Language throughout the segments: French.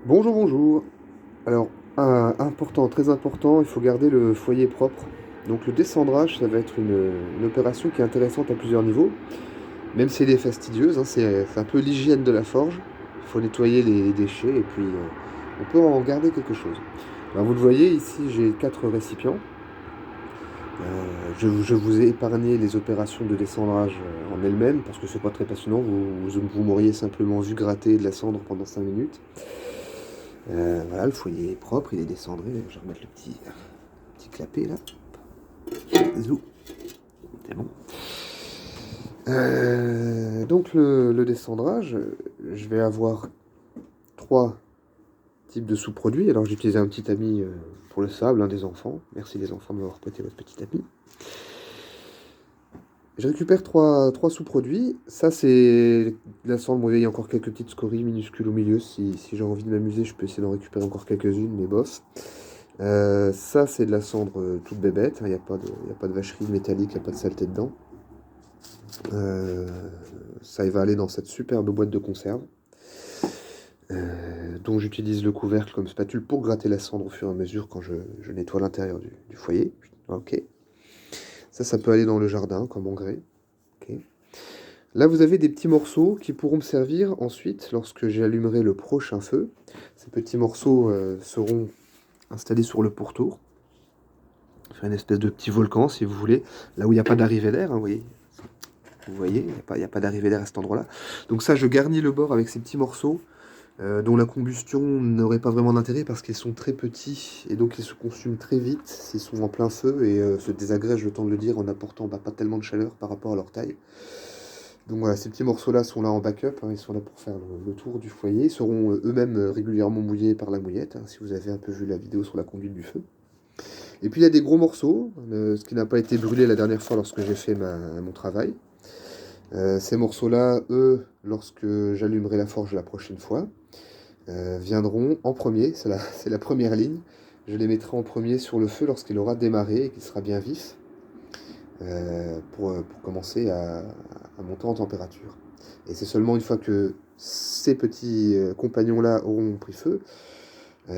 Bonjour, bonjour. Alors, important, très important, il faut garder le foyer propre. Donc le descendrage, ça va être une opération qui est intéressante à plusieurs niveaux, même si elle est fastidieuse, hein, c'est un peu l'hygiène de la forge. Il faut nettoyer les déchets et puis on peut en garder quelque chose. Alors vous le voyez, ici j'ai 4 récipients. Je vous ai épargné les opérations de descendrage en elles-mêmes parce que c'est pas très passionnant, vous m'auriez simplement vu gratter de la cendre pendant 5 minutes. Voilà, le foyer est propre, il est descendré. Je vais remettre le petit clapet là. Zou, c'est bon. Donc le descendrage, je vais avoir 3 types de sous-produits. Alors j'ai utilisé un petit tamis pour le sable, un des enfants. Merci les enfants de m'avoir prêté votre petit tamis. Je récupère trois sous-produits. Ça c'est la cendre. Vous voyez, il y a encore quelques petites scories minuscules au milieu. Si j'ai envie de m'amuser, je peux essayer d'en récupérer encore quelques-unes, mais bof. Ça, c'est de la cendre toute bébête, hein, y a pas de vacherie métallique, il n'y a pas de saleté dedans. Euh, Ça, il va aller dans cette superbe boîte de conserve, dont j'utilise le couvercle comme spatule pour gratter la cendre au fur et à mesure quand je nettoie l'intérieur du foyer. Ok. Ça peut aller dans le jardin comme engrais. Ok. Là, vous avez des petits morceaux qui pourront me servir ensuite lorsque j'allumerai le prochain feu. Ces petits morceaux seront installés sur le pourtour. Faire une espèce de petit volcan, si vous voulez, là où il n'y a pas d'arrivée d'air, hein, vous voyez, il n'y a pas d'arrivée d'air à cet endroit-là. Donc ça, je garnis le bord avec ces petits morceaux, dont la combustion n'aurait pas vraiment d'intérêt parce qu'ils sont très petits, et donc ils se consument très vite s'ils sont en plein feu, et se désagrègent, le temps de le dire, en apportant pas tellement de chaleur par rapport à leur taille. Donc voilà, ces petits morceaux-là sont là en backup, hein, ils sont là pour faire le tour du foyer, ils seront eux-mêmes régulièrement mouillés par la mouillette, hein, si vous avez un peu vu la vidéo sur la conduite du feu. Et puis il y a des gros morceaux, ce qui n'a pas été brûlé la dernière fois lorsque j'ai fait mon travail. Ces morceaux-là, eux, lorsque j'allumerai la forge la prochaine fois, viendront en premier, c'est la première ligne. Je les mettrai en premier sur le feu lorsqu'il aura démarré et qu'il sera bien vif, pour commencer à monter en température. Et c'est seulement une fois que ces petits compagnons-là auront pris feu,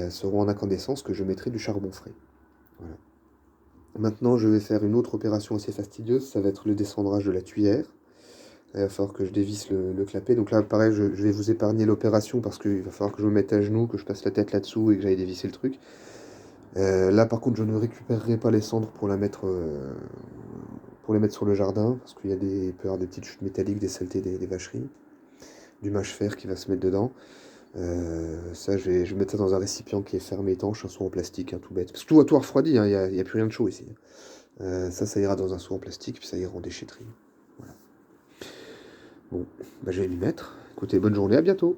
seront en incandescence, que je mettrai du charbon frais. Voilà. Maintenant, je vais faire une autre opération assez fastidieuse, ça va être le descendrage de la tuyère. Il va falloir que je dévisse le clapet. Donc là, pareil, je vais vous épargner l'opération parce qu'il va falloir que je me mette à genoux, que je passe la tête là-dessous et que j'aille dévisser le truc. Là, par contre, je ne récupérerai pas les cendres pour les mettre sur le jardin parce qu'il peut y avoir des petites chutes métalliques, des saletés des vacheries, du mâche-fer qui va se mettre dedans. Ça, je vais mettre ça dans un récipient qui est fermé, étanche, un seau en plastique, hein, tout bête. Parce que tout va tout refroidi, hein, il y a plus rien de chaud ici. Ça ira dans un seau en plastique, puis ça ira en déchetterie. Voilà. Bon, bah, je vais m'y mettre. Écoutez, bonne journée, à bientôt.